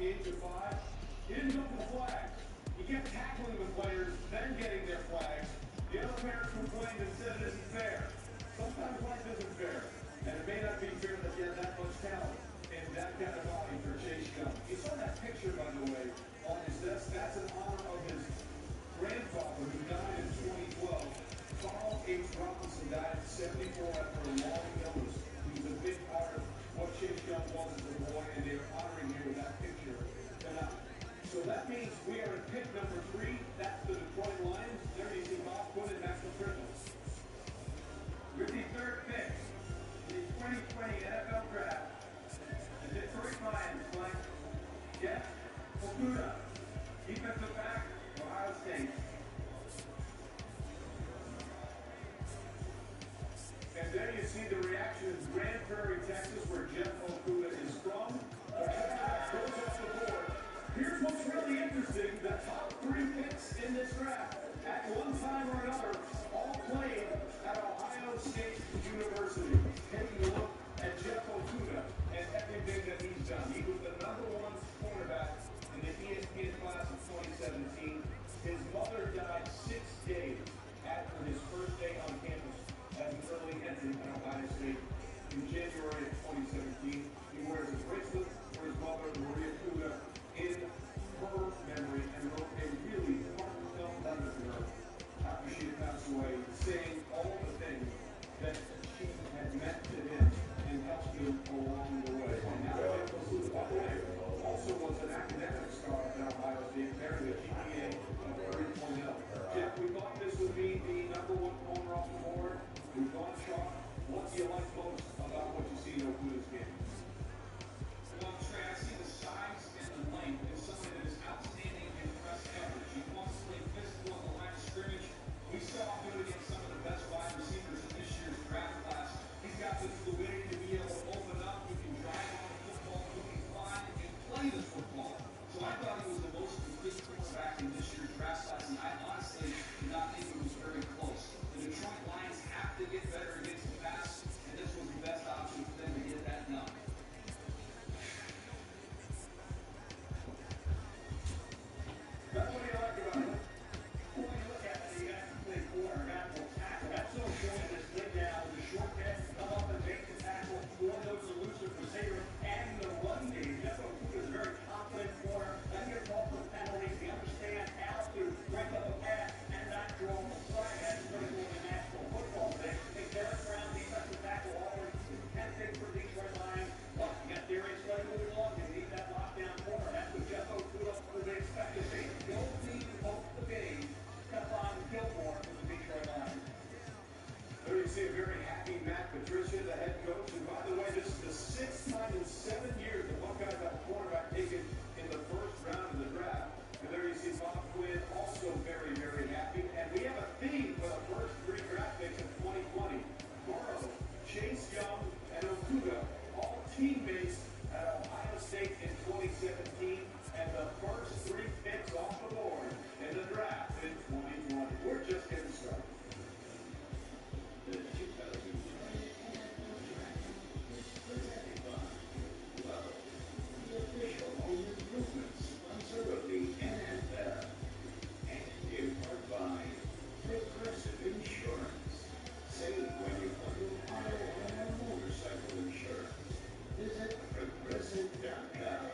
the age of 5. He didn't go for the flag. He kept tackling the players, then getting their flags. The other parents complained and said it isn't fair. Sometimes life isn't fair. And it may not be fair that you have that much talent and that kind of body for Chase Young. You saw that picture, by the way, on his desk. That's in honor of his grandfather who died in 2012. Carl H. Robinson died at 74 after a long illness. He was a big part of what Chase Young was as a boy, and they're honoring him with that picture tonight. So that means we are at pick number 3. That's the Detroit Lions. There you see Bob Quinn and National Criminals. With the third pick in the 2020 NFL Draft, the Detroit Lions select Jeff Okuda, defensive back, Ohio State. And there you see the reaction in Grand Prairie, Texas, where Jeff Okuda is from. The quarterback goes off the board. Here's what's really interesting. The top 3 picks in this draft, at one time or another, all played at Ohio State University. Taking a look at Jeff Okuda and everything that he's done. He was the #1 cornerback in the ESPN class of 2017. His mother died 6 days after his first day on campus as an early entrant at Ohio State in January of 2017. He wears a bracelet for his mother, Maria Okuda, in her memory, and wrote a really heartfelt letter to her after she had passed away, saying all the things that she had meant to him and helped him along the way. And now Jeff Okuda, by the way, also was an academic star at Ohio State, carrying a GPA of 3.0. Jeff, we thought this would be the #1 corner off the board. We've gone short. What do you like most about what you see in Okuda's game? Well, Trey, I see the size and the length is something that is outstanding in press coverage. He wants to play physical on the line of scrimmage. We saw him do it against some of the best wide receivers in this year's draft class. He's got the fluidity to be able to open up. He can drive on the football, he can climb, he can play the football. So I thought he was the most complete quarterback in this year's draft class, and I honestly did not think it was very close. The Detroit Lions have to get better against the pass, and this was the best option for them to get that done. That's what you like about it. When you look at it, you got to play corner, got to tackle. That's so important. This lay down, the short catch, come up and make the tackle, for those elusive receivers, and the run game. Jeff Okuda is a very confident corner. Then gets off the penalties. He understands how to break up a pass and not draw a flag. That's critical in the National Football League. They Derek Brown, defensive tackle, always 10 things for Detroit Lions. But you got Darius Slay moving along. You need that lockdown corner. That's what Jeff Okuda was expected to be. Don't need both the big. Stephon Gilmore for the Detroit Lions. There you see a very happy Matt Patricia, the head coach. And by the way, this is the 6th time in 7 years that Buckeyes have a quarterback taken in the first round of the draft. And there you see Bob Quinn, also very, very happy. And we have a theme for the first 3 draft picks in 2020. Burrow, Chase Young, and Okuda, all teammates at Ohio State in 2017. And the first 3 picks off the board in the draft in 2020. We're just getting started. The 2020 draft presented by Lowe, the official home improvement sponsor of the NFL, and in part by Progressive Insurance. Save when you bundle auto and motorcycle insurance. Visit progressive.com.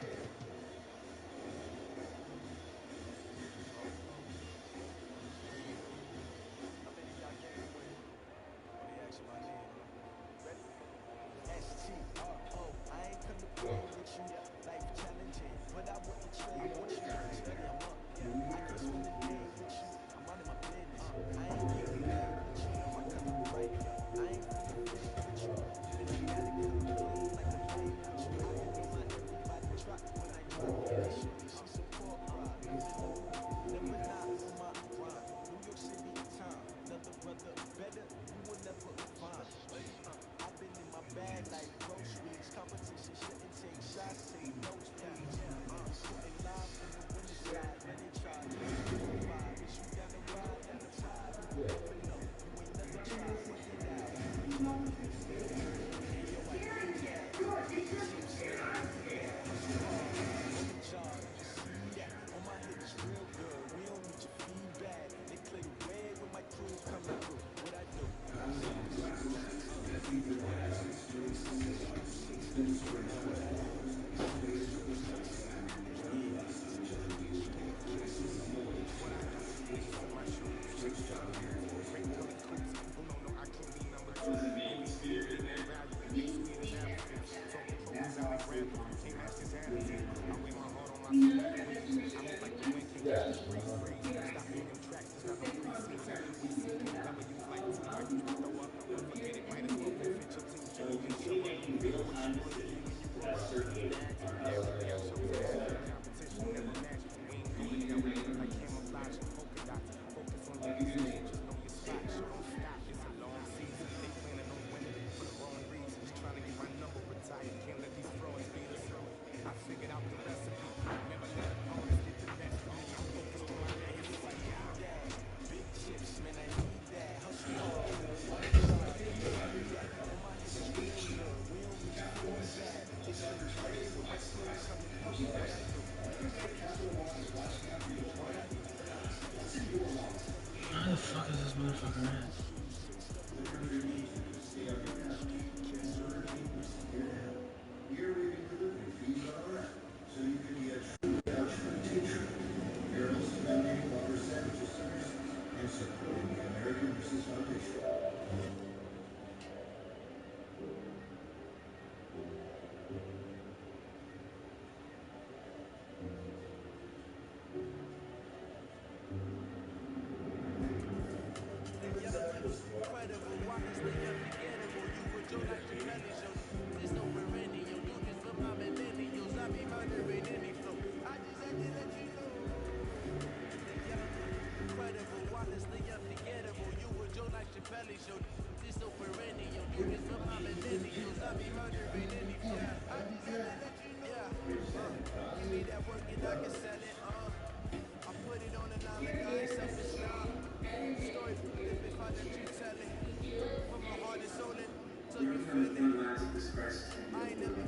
We're on the front lines of this crisis together.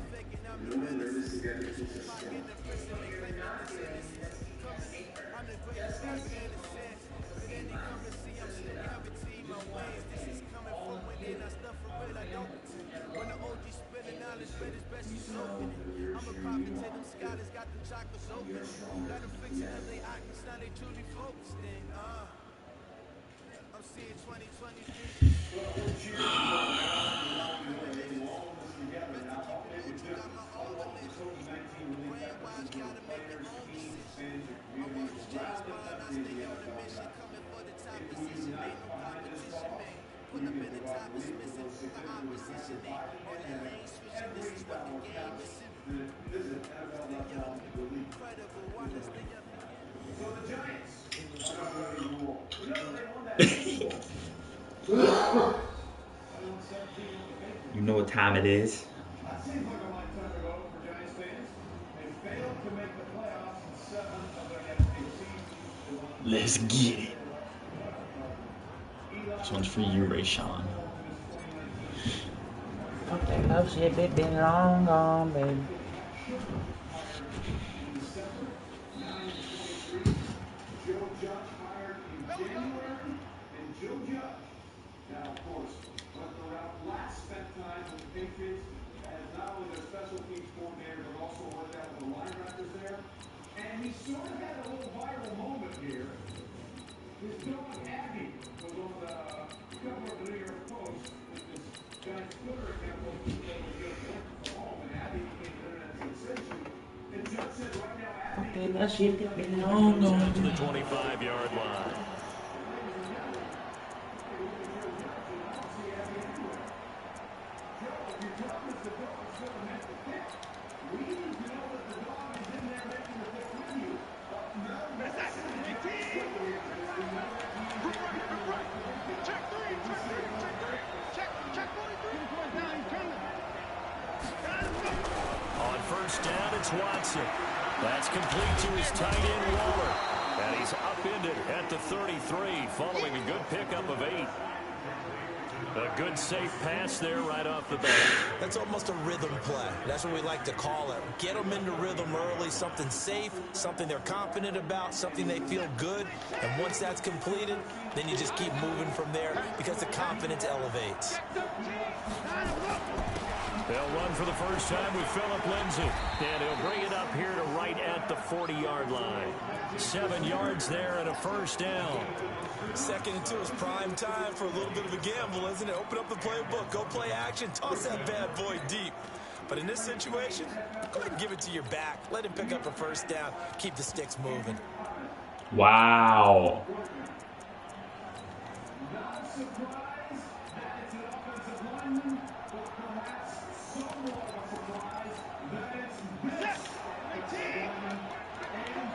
No one learned this together keeps us strong. You're not doing this because paper. Justice and violence doesn't stop. You just want to pay all of you all the family that lost you know you're stronger. You're stronger together. Well, we're cheering for the guys who are walking away, all of us together. Now, it was just all of the COVID-19 relief efforts for players, teams, fans, and communities around the country and the NFL guys. If we unite behind this cause, we can provide relief for those significantly affected by the pandemic. Every dollar counts. Visit NFL.com-relief. So the Giants are not ready to roll. You know, they won that Super Bowl. You know what time it is. That seems like a lifetime ago for Giants fans. They failed to make the playoffs in 7 of their next 8 seasons. Let's get it. This one's for you, Rayshawn. Fuck that love shit, it been long gone, baby. Joe Judge hired in January, and Joe Judge, now of course, went the route last spent time with the Patriots as not only their special teams coordinator, but also worked out with the linebackers there. And he sort of had a little viral moment here. His dog Abby was on the cover of the New York Post with this guy's Twitter account that was just working from home, and Abby became an internet sensation. And Judge said right now, Abby. Okay, that shit, it been long gone. To the 25-yard line. On first down, it's Watson. That's complete to his tight end, Waller. And he's upended at the 33, following a good pickup of 8. A good safe pass there right off the bat. That's almost a rhythm play. That's what we like to call it. Get them into rhythm early, something safe, something they're confident about, something they feel good. And once that's completed, then you just keep moving from there because the confidence elevates. They'll run for the first time with Phillip Lindsay. And he'll bring it up here to right at the 40-yard line. 7 yards there and a first down. 2nd and 2 is prime time for a little bit of a gamble, isn't it? Open up the playbook, go play action, toss that bad boy deep. But in this situation, go ahead and give it to your back. Let him pick up a first down. Keep the sticks moving. Wow. Not surprised that it's an offensive lineman, but perhaps somewhat of a surprise that it's this offensive lineman and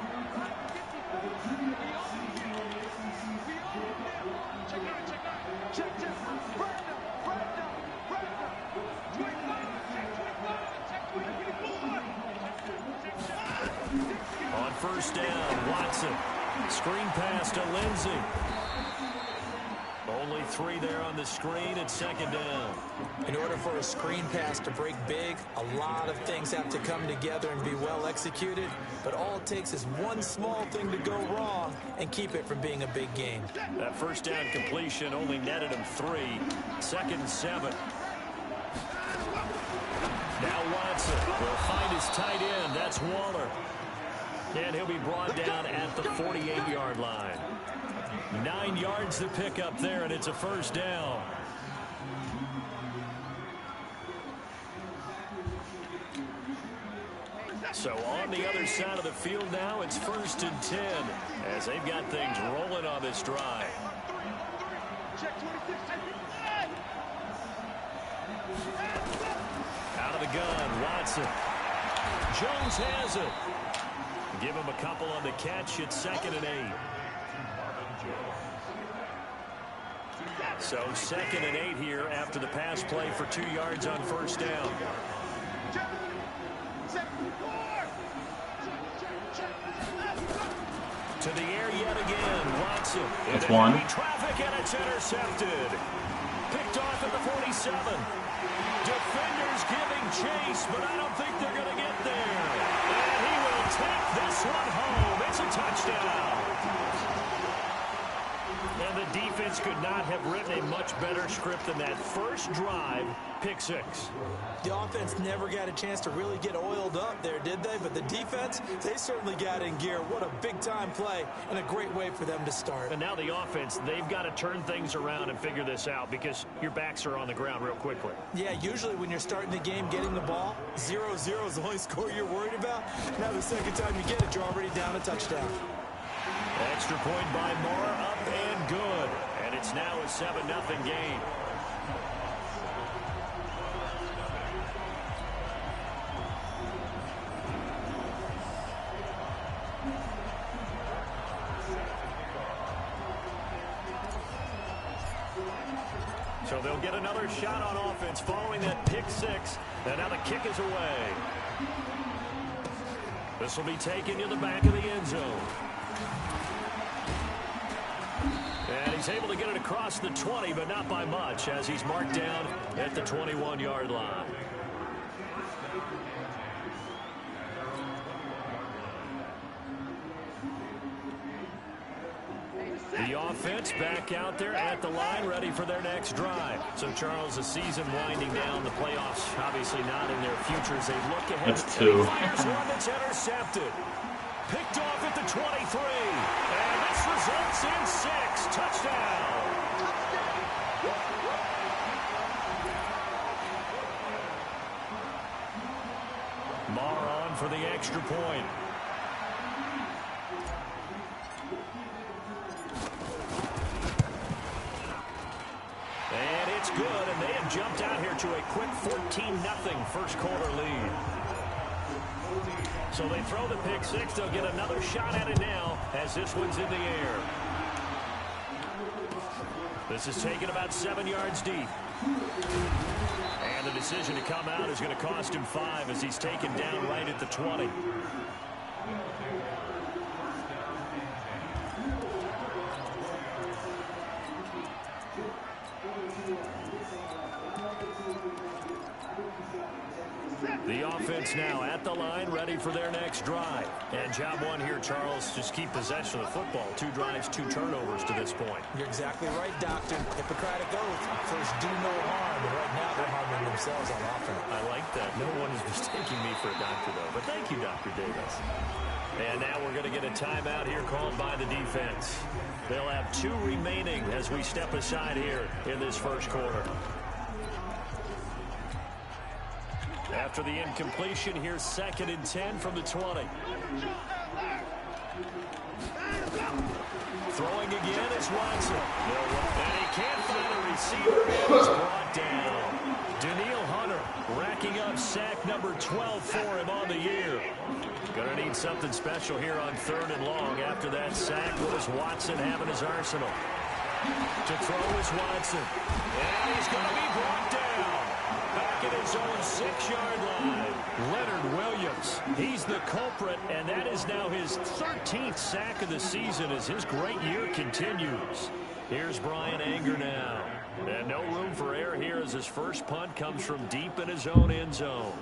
of the junior season when the SEC's On first down, Watson. Screen pass to Lindsay. Only 3 there on the screen at 2nd down. In order for a screen pass to break big, a lot of things have to come together and be well executed. But all it takes is one small thing to go wrong and keep it from being a big game. That first down completion only netted him 3. 2nd and 7. Now Watson will find his tight end. That's Waller. And he'll be brought down at the 48-yard line. 9 yards to pick up there, and it's a first down. So on the other side of the field now, it's 1st and 10 as they've got things rolling on this drive. Out of the gun, Watson. Jones has it. Give him a couple on the catch. It's 2nd and 8. So 2nd and 8 here after the pass play for 2 yards on first down. To the air yet again. Watson. That's one. Traffic, and it's intercepted. Picked off at the 47. Defenders giving chase, but I don't think they're going to get there. And he will take this one home. It's a touchdown. And the defense could not have written a much better script than that first drive, pick 6. The offense never got a chance to really get oiled up there, did they? But the defense, they certainly got in gear. What a big-time play and a great way for them to start. And now the offense, they've got to turn things around and figure this out because your backs are on the ground real quickly. Yeah, usually when you're starting the game, getting the ball, 0-0 is the only score you're worried about. Now the second time you get it, you're already down a touchdown. Extra point by Moore, up and good. And it's now a 7-0 game. So they'll get another shot on offense following that pick 6. And now the kick is away. This will be taken to the back of the end zone. And he's able to get it across the 20, but not by much, as he's marked down at the 21-yard line. The offense back out there at the line, ready for their next drive. So, Charles, the season winding down, the playoffs obviously not in their future as they look ahead. That's 2. And he fires one that's intercepted. Picked off at the 23. And this results in 6. Touchdown. Moore on for the extra point. And it's good, and they have jumped out here to a quick 14-0 first quarter lead. So they throw the pick 6. They'll get another shot at it now as this one's in the air. This is taken about 7 yards deep. And the decision to come out is going to cost him 5 as he's taken down right at the 20. The offense now at the line, ready for their next drive. And job one here, Charles, just keep possession of the football. 2 drives, 2 turnovers to this point. You're exactly right, Doctor. Hippocratic oath. First, do no harm. And right now, they're harming themselves on offense. I like that. No one is mistaking me for a doctor, though. But thank you, Dr. Davis. And now we're going to get a timeout here called by the defense. They'll have 2 remaining as we step aside here in this first quarter. After the incompletion, here's 2nd and 10 from the 20. Throwing again is Watson. And he can't find a receiver. He's brought down. Daniil Hunter racking up sack number 12 for him on the year. Going to need something special here on 3rd and long after that sack. What does Watson have in his arsenal? To throw is Watson. And he's going to be brought down. Back at his own 6-yard line. Leonard Williams, he's the culprit, and that is now his 13th sack of the season as his great year continues. Here's Brian Anger now. And no room for error here as his first punt comes from deep in his own end zone.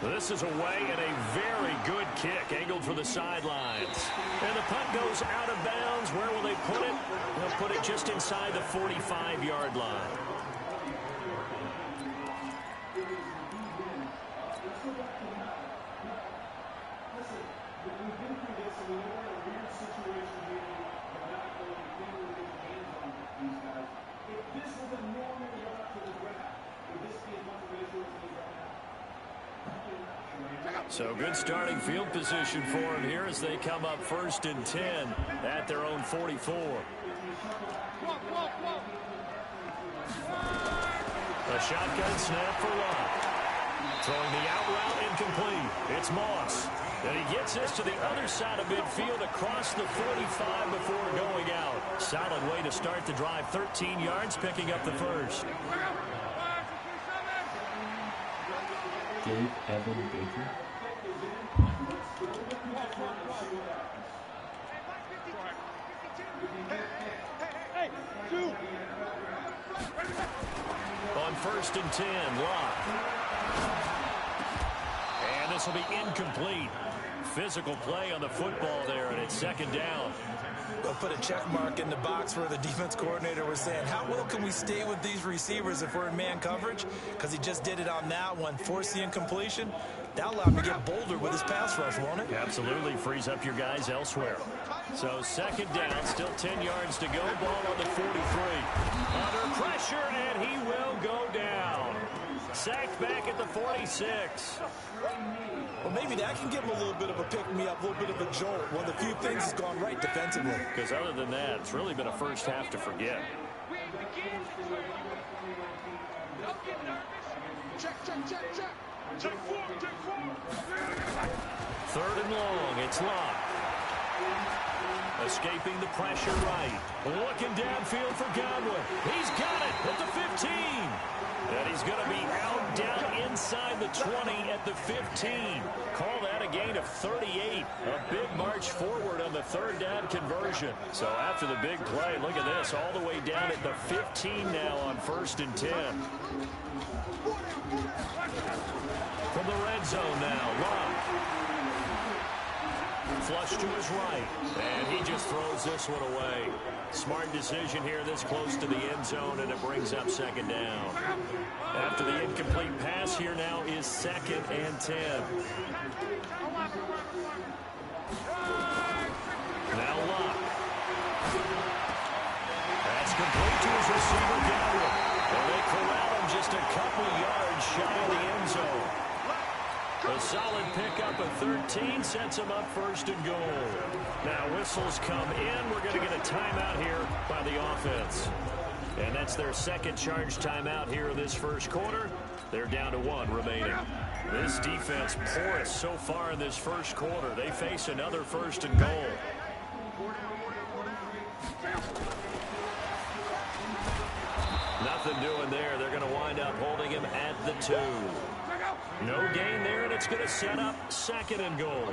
This is away and a very good kick, angled for the sidelines. And the punt goes out of bounds. Where will they put it? They'll put it just inside the 45-yard line. So good starting field position for him here as they come up 1st and 10 at their own 44. A shotgun snap for Love. Throwing the out route incomplete. It's Moss. And he gets this to the other side of midfield across the 45 before going out. Solid way to start the drive. 13 yards, picking up the first. Gabe Evan Baker. On 1st and 10, Locke. And this will be incomplete. Physical play on the football there, and it's 2nd down. They'll put a check mark in the box where the defense coordinator was saying, how well can we stay with these receivers if we're in man coverage? Because he just did it on that one, forced the incompletion. That allowed him to get bolder with his pass rush, won't it? Absolutely frees up your guys elsewhere. So 2nd down, still 10 yards to go. Ball on the 43. Under pressure, and he will go down. Sacked back at the 46. Well, maybe that can give him a little bit of a pick-me-up, a little bit of a jolt. One of the few things has gone right defensively. Because other than that, it's really been a first half to forget. Check. 3rd and long, it's Locke. Escaping the pressure right. Looking downfield for Godwin. He's got it at the 15. And he's going to be out down inside the 20 at the 15. Call that a gain of 38. A big march forward on the 3rd down conversion. So after the big play, look at this. All the way down at the 15 now on 1st and 10. From the red zone now, Locke. Flush to his right, and he just throws this one away. Smart decision here this close to the end zone, and it brings up 2nd down. After the incomplete pass, here now is 2nd and 10. Now Locke. That's complete to his receiver, Godwin. And they corral him just a couple yards shy of the end zone. A solid pickup of 13 sets him up 1st and goal. Now whistles come in. We're going to get a timeout here by the offense. And that's their 2nd charge timeout here in this 1st quarter. They're down to 1 remaining. This defense porous so far in this 1st quarter. They face another 1st and goal. Nothing doing there. They're going to wind up holding him at the 2. No gain there, and it's going to set up 2nd and goal.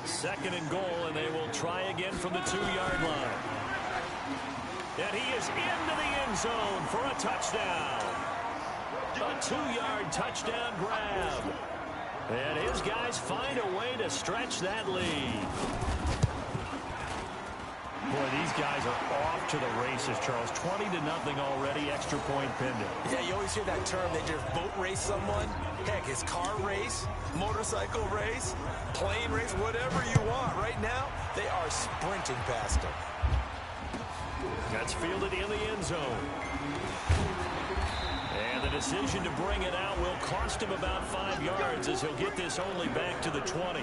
2nd and goal, and they will try again from the 2-yard line. And he is into the end zone for a touchdown. A 2-yard touchdown grab. And his guys find a way to stretch that lead. Boy, these guys are off to the races, Charles. 20-0 already, extra point pending. Yeah, you always hear that term, they just boat race someone. Heck, it's car race, motorcycle race, plane race, whatever you want. Right now, they are sprinting past him. That's fielded in the end zone. And the decision to bring it out will cost him about 5 yards as he'll get this only back to the 20.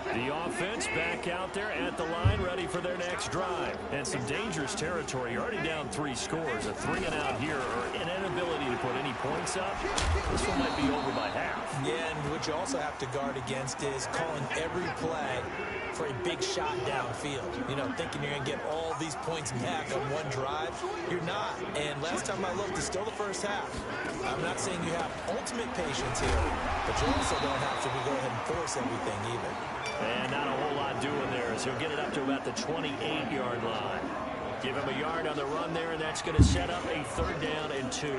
The offense back out there at the line, ready for their next drive. And some dangerous territory. You're already down 3 scores. A 3-and-out here, or an inability to put any points up. This one might be over by half. Yeah, and what you also have to guard against is calling every play for a big shot downfield. You know, thinking you're going to get all these points back on one drive. You're not. And last time I looked, it's still the first half. I'm not saying you have ultimate patience here, but you also don't have to go ahead and force everything either. And not a whole lot doing there as he'll get it up to about the 28-yard line. Give him a yard on the run there, and that's going to set up a 3rd down and 2.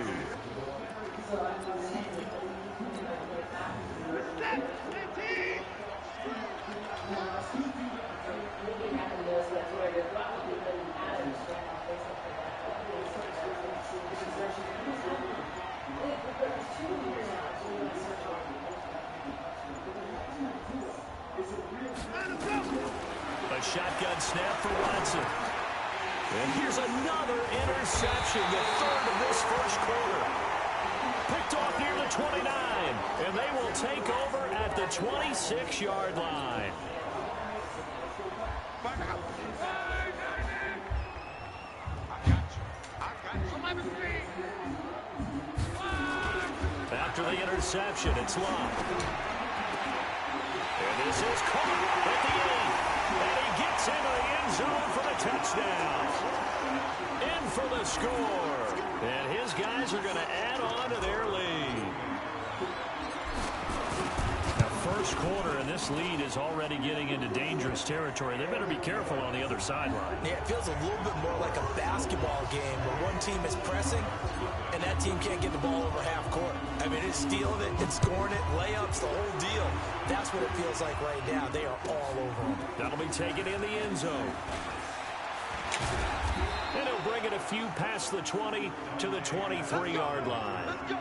A shotgun snap for Watson. And here's another interception, the 3rd of this 1st quarter. Picked off near the 29, and they will take over at the 26-yard line. After the interception, it's Love. And this is caught at the end. And he gets into the end zone for the touchdown. In for the score. And his guys are going to add on to their lead. Now, first quarter, and this lead is already getting into dangerous territory. They better be careful on the other sideline. Yeah, it feels a little bit more like a basketball game where one team is pressing and that team can't get the ball over half court. I mean, it's stealing it, it's scoring it, layups, the whole deal. That's what it feels like right now. They are all over them. That'll be taken in the end zone. And he'll bring it a few past the 20 to the 23-yard line. Let's go.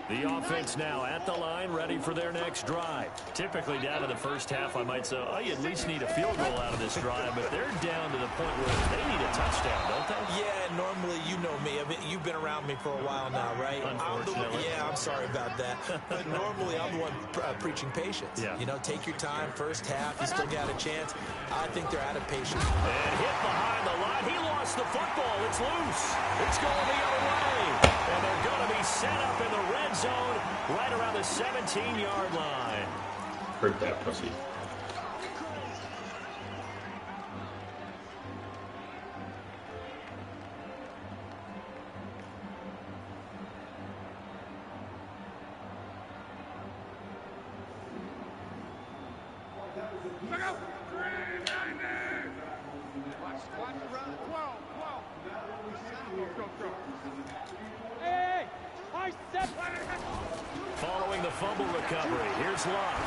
The offense now at the line, ready for their next drive. Typically down in the first half, I might say, oh, you at least need a field goal out of this drive, but they're down to the point where they need a touchdown, don't they? Yeah, normally you know me. I mean, you've been around me for a while now, right? Unfortunately. I'm sorry about that. But normally I'm the one preaching patience. Yeah. You know, take your time, first half, you still got a chance. I think they're out of patience. And hit behind the line. He lost the football. It's loose. It's going the other way. And they're going to be set up in the red zone right around the 17-yard line. Hurt that pussy. Look out! 390! Watch the run. 12. Go. Hey! I said... Following the fumble recovery, here's Luck.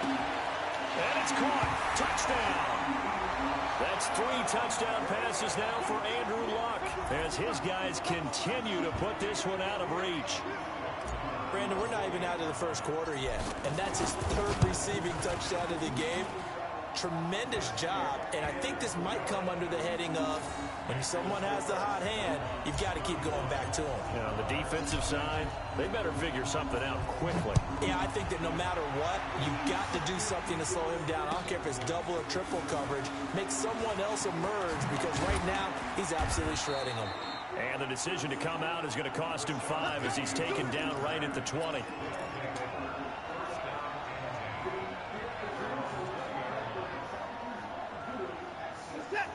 And it's caught. Touchdown. That's 3 touchdown passes now for Andrew Luck as his guys continue to put this one out of reach. Brandon, we're not even out of the first quarter yet, and that's his 3rd receiving touchdown of the game. Tremendous job, and I think this might come under the heading of when someone has the hot hand, you've got to keep going back to them. You know, the defensive side, they better figure something out quickly. Yeah, I think that no matter what, you've got to do something to slow him down. I don't care if it's double or triple coverage. Make someone else emerge because right now he's absolutely shredding them. And the decision to come out is going to cost him 5 as he's taken down right at the 20.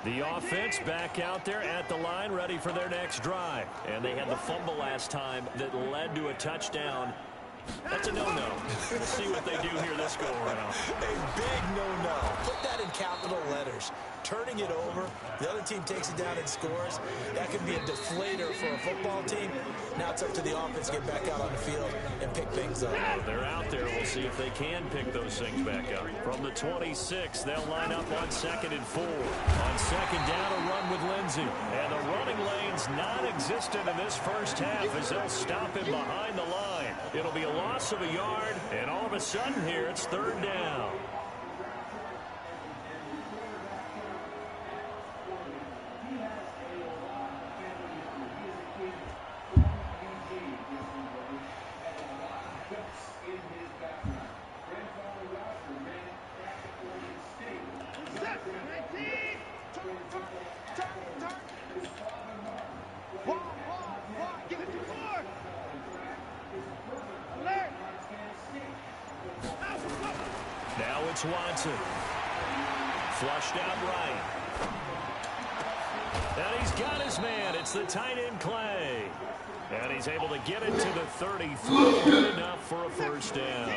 The offense back out there at the line, ready for their next drive. And they had the fumble last time that led to a touchdown. That's a no-no. We'll see what they do here this go-around. A big no-no. Put that in capital letters. Turning it over, the other team takes it down and scores. That could be a deflator for a football team. Now it's up to the offense to get back out on the field and pick things up. They're out there. We'll see if they can pick those things back up. From the 26, they'll line up on 2nd and 4. On 2nd down, a run with Lindsey. And the running lane's non-existent in this first half as they'll stop him behind the line. It'll be a loss of a yard, and all of a sudden here, it's 3rd down. Now it's Watson. Flushed out right. And he's got his man. It's the tight end Clay. And he's able to get it to the 33. Good enough for a first down.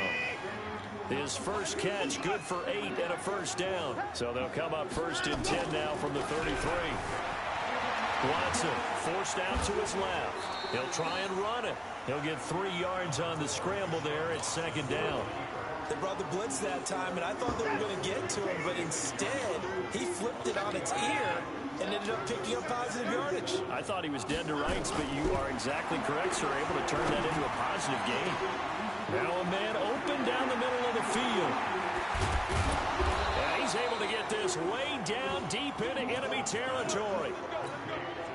His first catch, good for 8 and a first down. So they'll come up 1st and 10 now from the 33. Watson forced out to his left. He'll try and run it. He'll get 3 yards on the scramble there at 2nd down. They brought the blitz that time, and I thought they were going to get to him, but instead, he flipped it on its ear and ended up picking up positive yardage. I thought he was dead to rights, but you are exactly correct, sir. Able to turn that into a positive gain. Now a man open down the middle of the field. And he's able to get this way down deep into enemy territory.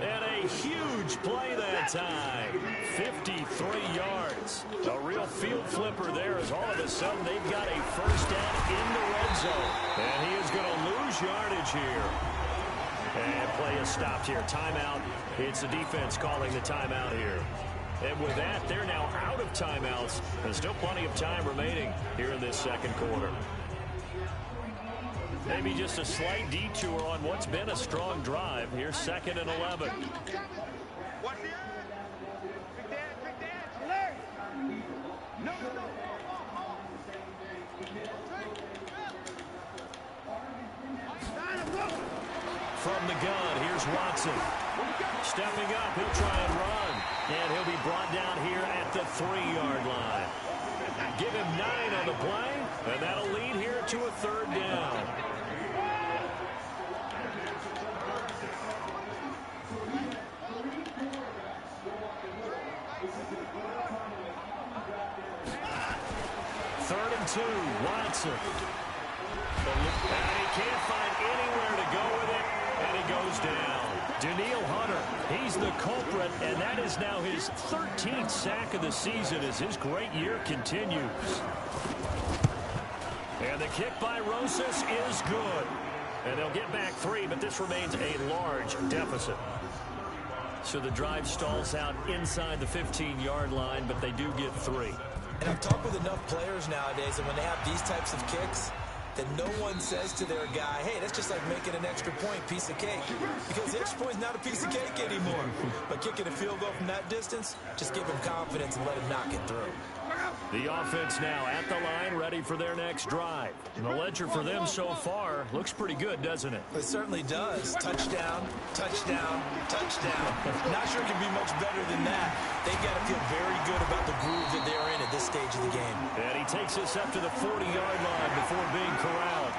And a huge play that time. 53 yards. A real field flipper there as all of a sudden they've got a first down in the red zone. And he is going to lose yardage here. And play is stopped here. Timeout. It's the defense calling the timeout here. And with that, they're now out of timeouts. There's still plenty of time remaining here in this second quarter. Maybe just a slight detour on what's been a strong drive. Here's 2nd and 11. From the gun, here's Watson. Stepping up, he'll try and run. And he'll be brought down here at the 3-yard line. Give him 9 on the play, and that'll lead here to a 3rd down. Third and 2, Watson. And he can't find anywhere to go with it, and he goes down. Daniil Hunter, he's the culprit, and that is now his 13th sack of the season as his great year continues. And the kick by Rosas is good. And they'll get back 3, but this remains a large deficit. So the drive stalls out inside the 15-yard line, but they do get 3. And I've talked with enough players nowadays, and when they have these types of kicks, that no one says to their guy, hey, that's just like making an extra point, piece of cake. Because the extra point is not a piece of cake anymore. But kicking a field goal from that distance, just give him confidence and let him knock it through. The offense now at the line, ready for their next drive. And the ledger for them so far looks pretty good, doesn't it? It certainly does. Touchdown, touchdown, touchdown. Not sure it can be much better than that. They've got to feel very good about the groove that they're in at this stage of the game. And he takes us up to the 40-yard line before being corralled.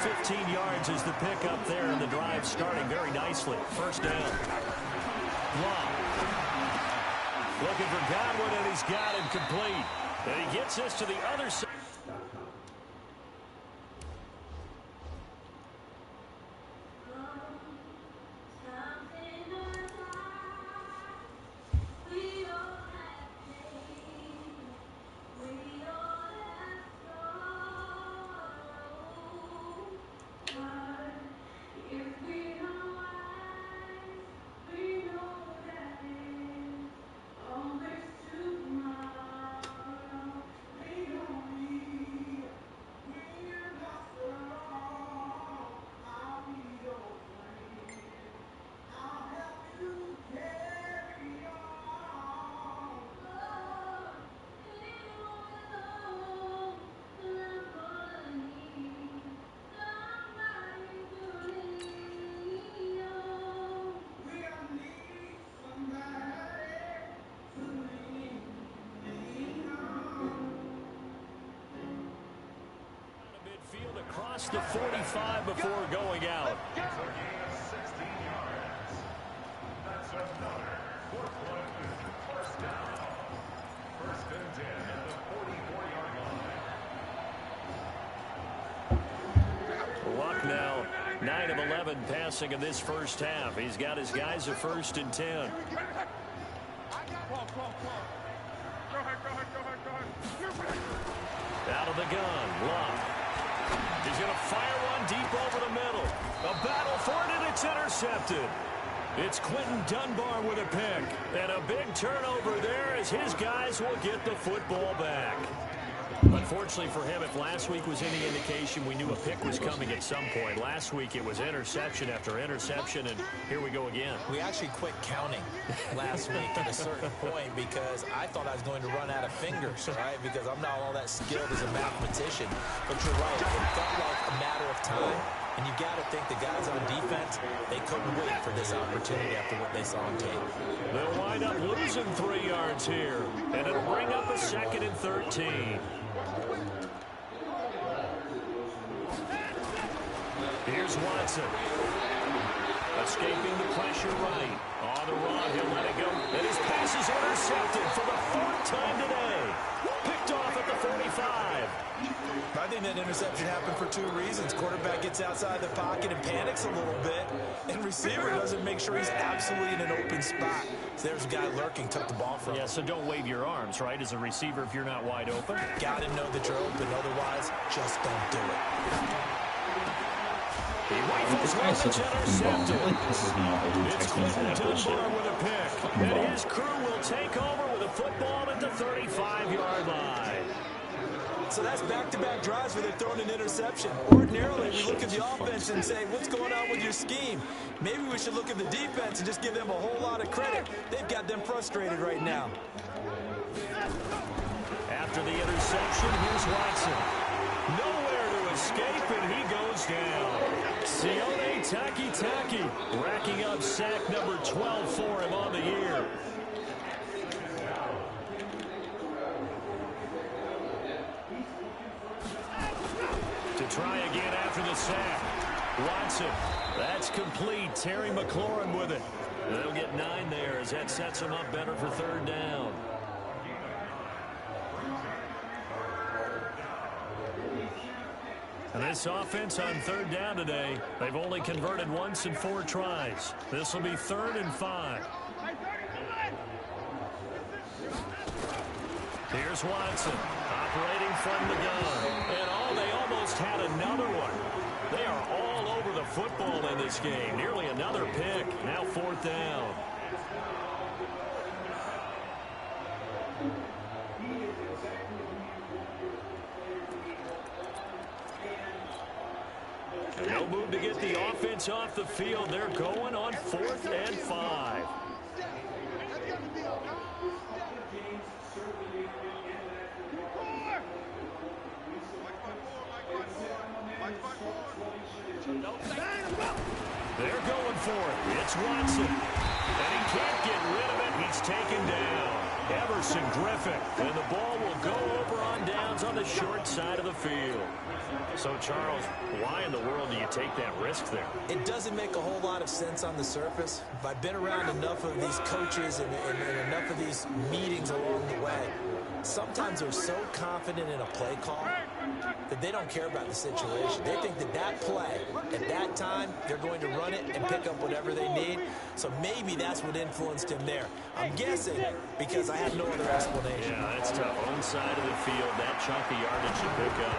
15 yards is the pickup there, and the drive starting very nicely. First down. Long. Looking for Godwin, and he's got him complete. And he gets us to the other side. Across the 45 before going out. That's another first down. First and 10 at the 44-yard line. Luck now, 9 of 11 passing in this first half. He's got his guys at 1st and 10. Out of the gun, Luck. He's going to fire one deep over the middle. A battle for it, and it's intercepted. It's Quentin Dunbar with a pick. And a big turnover there as his guys will get the football back. Unfortunately for him, if last week was any indication, we knew a pick was coming at some point. Last week it was interception after interception, and here we go again. We actually quit counting last week at a certain point because I thought I was going to run out of fingers, right? Because I'm not all that skilled as a mathematician. But you're right, it felt like a matter of time. And you got to think the guys on defense, they couldn't wait for this opportunity after what they saw on tape. They'll wind up losing 3 yards here, and it'll bring up a 2nd and 13. Here's Watson. Escaping the pressure right. On the run, he'll let it go. And his pass is intercepted for the 4th time today. Picked off at the 45. I think that interception happened for two reasons. Quarterback gets outside the pocket and panics a little bit, and receiver doesn't make sure he's absolutely in an open spot. So there's a guy lurking, took the ball from him. Yeah, so don't wave your arms, right, as a receiver if you're not wide open. Got to know that you're open, otherwise just don't do it. He rifles one that's intercepted. It's Clinton Dunbar with a pick, and his crew will take over with a football at the 35-yard line. So that's back-to-back drives where they've thrown an interception. Ordinarily, we look at the offense and say, what's going on with your scheme? Maybe we should look at the defense and just give them a whole lot of credit. They've got them frustrated right now. After the interception, here's Watson. Nowhere to escape, and he goes down. Sione Takitaki racking up sack number 12 for him on the year. To try again after the sack. Watson, that's complete. Terry McLaurin with it. They'll get 9 there as that sets them up better for third down. And this offense on third down today, they've only converted once in 4 tries. This will be 3rd and 5. Here's Watson operating from the gun. And they almost had another one. They are all over the football in this game. Nearly another pick. Now 4th down. And no move to get the offense off the field. They're going on 4th and 5. They're going for it. It's Watson. And he can't get rid of it. He's taken down. Everson Griffin. And the ball will go over on downs on the short side of the field. So, Charles, why in the world do you take that risk there? It doesn't make a whole lot of sense on the surface. But I've been around enough of these coaches and enough of these meetings along the way. Sometimes they're so confident in a play call that they don't care about the situation. They think that that play, at that time, they're going to run it and pick up whatever they need. So maybe that's what influenced him there. I'm guessing because I have no other explanation. Yeah, that's tough. Own side of the field, that chunk of yardage to pick up.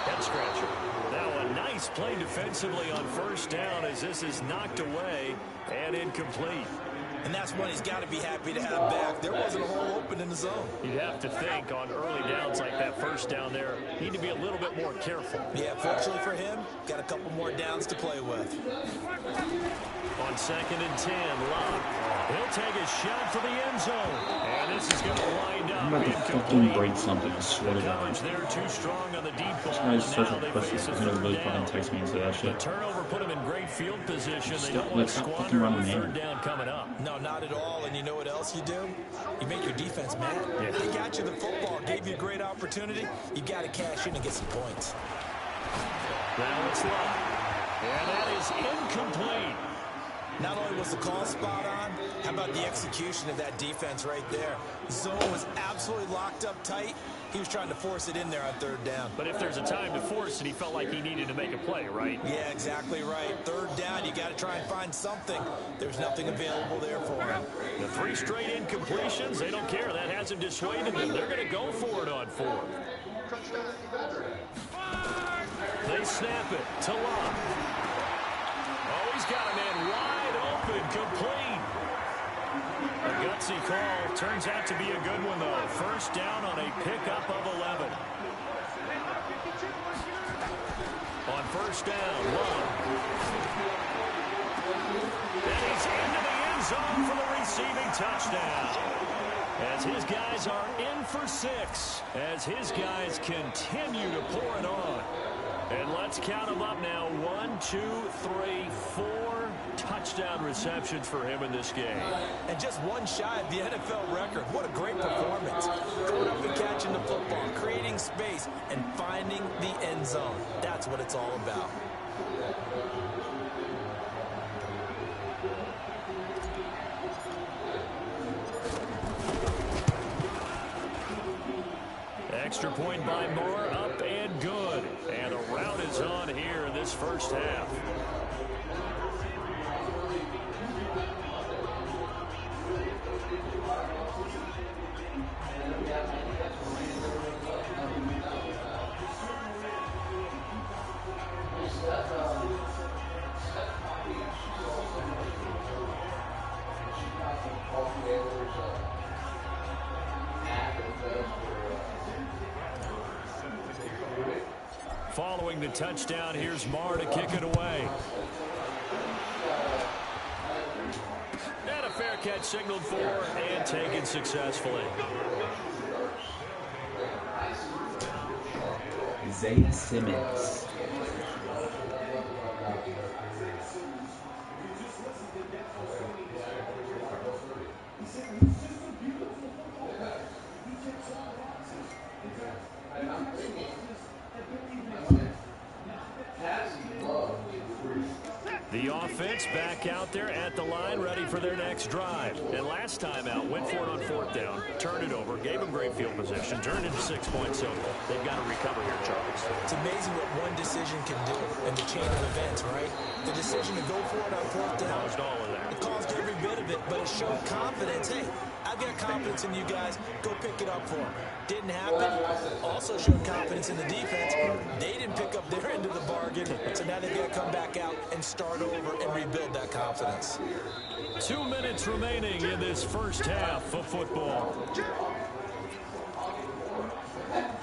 Head scratcher. Now a nice play defensively on 1st down as this is knocked away and incomplete. And that's one he's got to be happy to have back. There wasn't a hole open in the zone. You'd have to think on early downs like that 1st down there, need to be a little bit more careful. Yeah, fortunately for him, got a couple more downs to play with. On 2nd and 10, Locke. He'll take a shot for the end zone. And this is going to wind up I'm about to fucking break something, I swear to God. Coverage there too strong on the deep ball. This guy's such a pussy. He's gonna really fucking text me and say that The shit. turnover put him in great field position. They don't Stop, want to stop fucking squander on running, 3rd man. down coming up. No, not at all. And you know what else you do? You make your defense mad. Yeah. They got you the football, gave you a great opportunity. You got to cash in and get some points. Now it's Locke. And that is incomplete. Not only was the call spot on, how about the execution of that defense right there? Zone was absolutely locked up tight. He was trying to force it in there on 3rd down. But if there's a time to force it, he felt like he needed to make a play, right? Yeah, exactly right. 3rd down, you got to try and find something. There's nothing available there for him. The 3 straight incompletions, they don't care. That hasn't dissuaded them. They're going to go for it on 4th. They snap it to Locke. Oh, he's got a man wide open, complete. A gutsy call. Turns out to be a good one, though. 1st down on a pickup of 11. On 1st down, Locke. And he's into the end zone for the receiving touchdown. As his guys are in for 6. As his guys continue to pour it on. And let's count them up now. 1, 2, 3, 4 touchdown receptions for him in this game. And just one shy of the NFL record. What a great performance. Going up and catching the football, creating space, and finding the end zone. That's what it's all about. Extra point by Moore, up and good. And a rout is on here in this first half. Following the touchdown, here's Marr to kick it away. And a fair catch signaled for and taken successfully. Isaiah Simmons. The offense back out there at the line, ready for their next drive. And last time out, went for it on 4th down, turned it over, gave them great field position, turned into 6 points. So they've got to recover here, Charles. It's amazing what one decision can do in the chain of events, right? The decision to go for it on 4th down. Caused all of that. It caused every bit of it, but it showed confidence. Hey, I've got confidence in you guys. Go pick it up for them. Didn't happen. Also showed confidence in the defense. They didn't pick up their end of the bargain, so now they've got to come back out and start over and rebuild that confidence. 2 minutes remaining in this first half of football.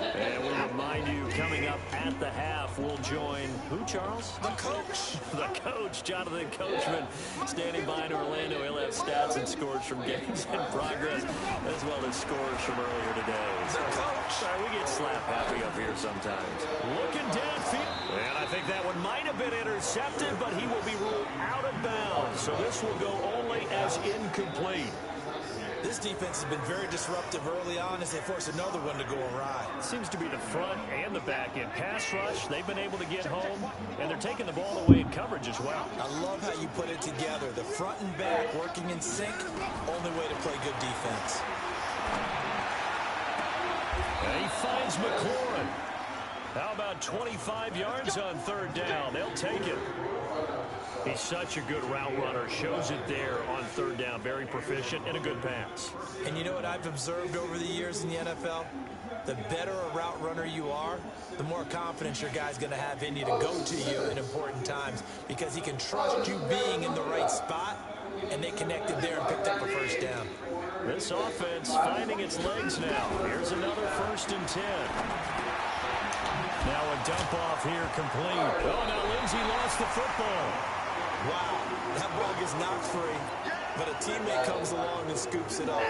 And we remind you, coming up at the half, we'll join who, Charles? The coach. The coach, Jonathan Coachman, standing by in Orlando. He'll have stats and scores from games in progress, as well as scores from earlier today. The coach. Sorry, we get slap happy up here sometimes. Looking downfield. And I think that one might have been intercepted, but he will be ruled out of bounds. So this will go only as incomplete. This defense has been very disruptive early on as they force another one to go awry. Seems to be the front and the back end. Pass rush, they've been able to get home, and they're taking the ball away in coverage as well. I love how you put it together. The front and back working in sync, only way to play good defense. And he finds McLaurin. How about 25 yards on 3rd down? They'll take it. He's such a good route runner. Shows it there on 3rd down. Very proficient and a good pass. And you know what I've observed over the years in the NFL? The better a route runner you are, the more confidence your guy's going to have in you to go to you in important times because he can trust you being in the right spot, and they connected there and picked up a 1st down. This offense finding its legs now. Here's another 1st and 10. Now a dump off here complete. Oh, now Lindsey lost the football. Wow, that ball gets knocked free, but a teammate comes along and scoops it up.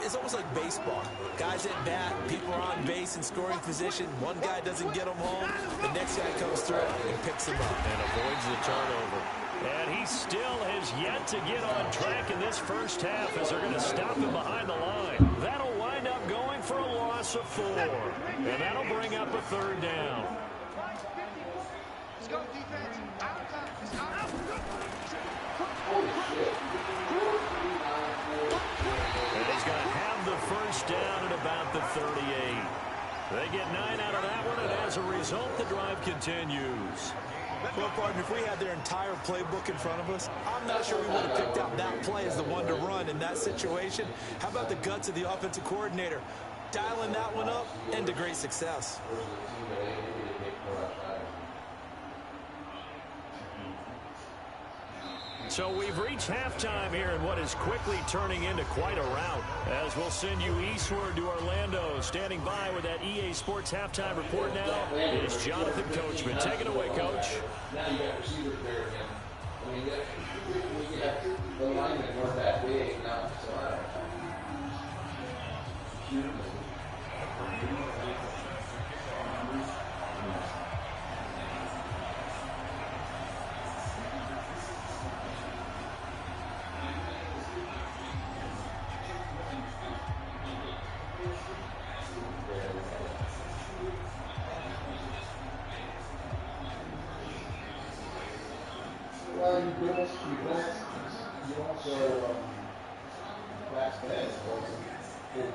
It's almost like baseball. Guys at bat, people are on base in scoring position. One guy doesn't get them home. The next guy comes through and picks him up. And avoids the turnover. And he still has yet to get on track in this first half as they're going to stop him behind the line. That'll wind up going for a loss of 4. And that'll bring up a 3rd down. Let's go, defense. And he's going to have the 1st down at about the 38. They get 9 out of that one, and as a result, the drive continues. Well, partner, if we had their entire playbook in front of us, I'm not sure we would have picked out that play as the one to run in that situation. How about the guts of the offensive coordinator? Dialing that one up and to great success. So we've reached halftime here in what is quickly turning into quite a rout. As we'll send you eastward to Orlando. Standing by with that EA Sports halftime report now is Jonathan Coachman. Take it away, Coach. Now you got receivers there again. I mean, you got the linemen weren't that big now, so I don't know. Well, you also back then wasn't full time.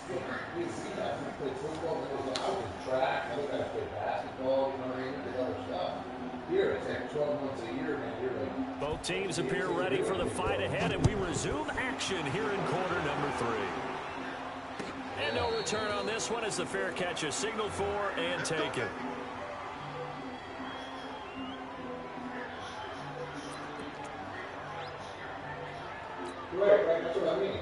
You see that we play football, it was out in track, I look at play basketball, you know what I mean, did other stuff. Here, it's like 12 months a year, man, you're like... Both teams appear ready for the fight ahead, and we resume action here in quarter number 3. And no return on this one as the fair catch is signaled for and taken. Right, that's what I mean.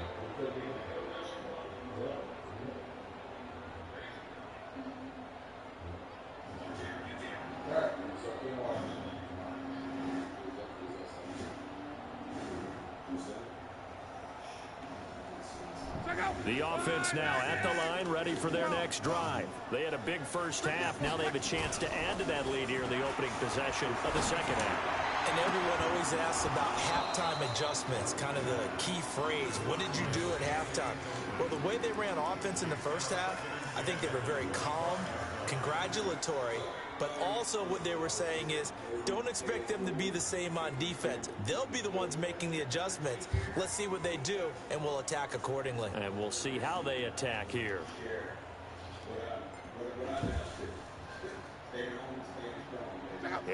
The offense now at the line, ready for their next drive. They had a big first half. Now they have a chance to add to that lead here in the opening possession of the second half. And everyone always asks about halftime adjustments, kind of the key phrase. What did you do at halftime? Well, the way they ran offense in the first half, I think they were very calm, congratulatory, but also what they were saying is don't expect them to be the same on defense. They'll be the ones making the adjustments. Let's see what they do, and we'll attack accordingly. And we'll see how they attack here.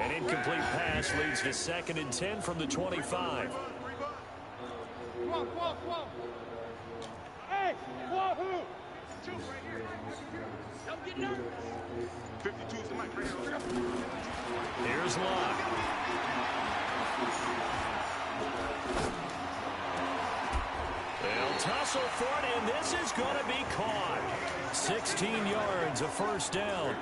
An incomplete pass leads to 2nd and 10 from the 25. Hey, wahoo! 2 right here. Help get it up. 52 is the mic right here. Here's Locke. They'll tussle for it, and this is going to be caught. 16 yards, a first down.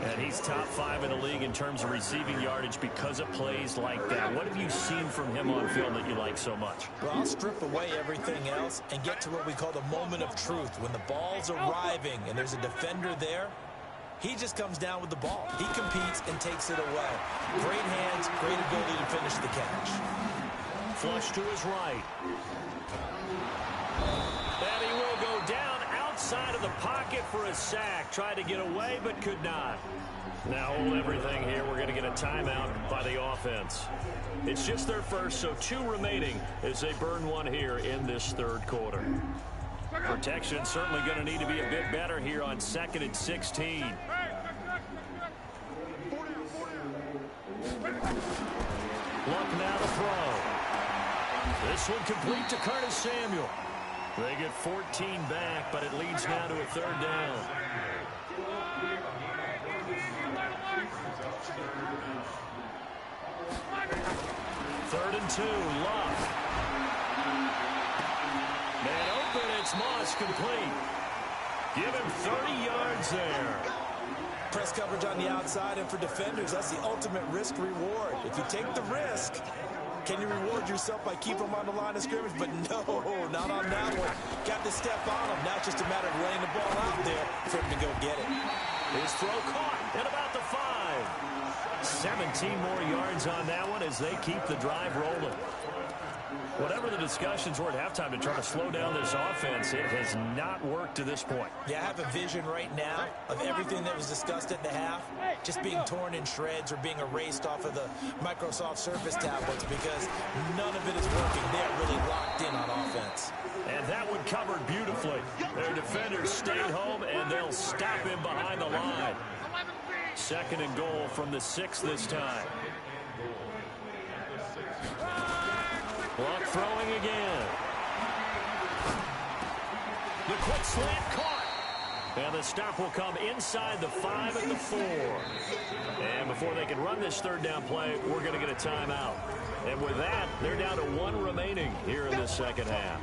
And he's top 5 in the league in terms of receiving yardage because of plays like that. What have you seen from him on film that you like so much? Well, I'll strip away everything else and get to what we call the moment of truth. When the ball's arriving and there's a defender there, he just comes down with the ball. He competes and takes it away. Great hands, great ability to finish the catch. Flush to his right. And he will go down outside of the pocket for a sack. Tried to get away, but could not. Now hold everything here. We're going to get a timeout by the offense. It's just their first, so 2 remaining as they burn one here in this third quarter. Protection certainly going to need to be a bit better here on 2nd and 16. Luck now to throw. This one complete to Curtis Samuel. They get 14 back, but it leads now to a 3rd down. 3rd and 2, Luck. Man open, it's Moss complete. Give him 30 yards there. Press coverage on the outside, and for defenders, that's the ultimate risk-reward. If you take the risk, can you reward yourself by keeping them on the line of scrimmage? But no, not on that one. Got to step on them. Now it's just a matter of laying the ball out there for him to go get it. His throw caught at about the 5. 17 more yards on that one as they keep the drive rolling. Whatever the discussions were at halftime to try to slow down this offense, it has not worked to this point. Yeah, I have a vision right now of everything that was discussed at the half just being torn in shreds or being erased off of the Microsoft Surface tablets because none of it is working. They're really locked in on offense. And that one covered beautifully. Their defenders stayed home, and they'll stop him behind the line. 2nd and goal from the 6 this time. Luck throwing again. The quick slant caught. And the stop will come inside the 5 at the 4. And before they can run this 3rd down play, we're going to get a timeout. And with that, they're down to 1 remaining here in the second half.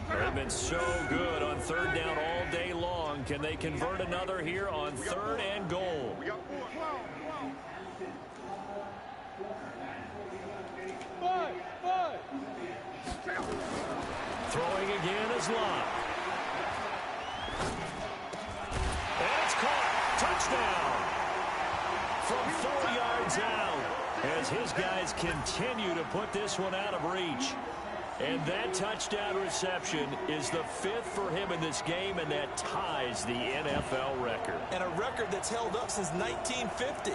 They've been so good on 3rd down all day long. Can they convert another here on 3rd and goal? Throwing again is Locke. And it's caught. Touchdown. From 4 yards out as his guys continue to put this one out of reach. And that touchdown reception is the 5th for him in this game, and that ties the NFL record. And a record that's held up since 1950.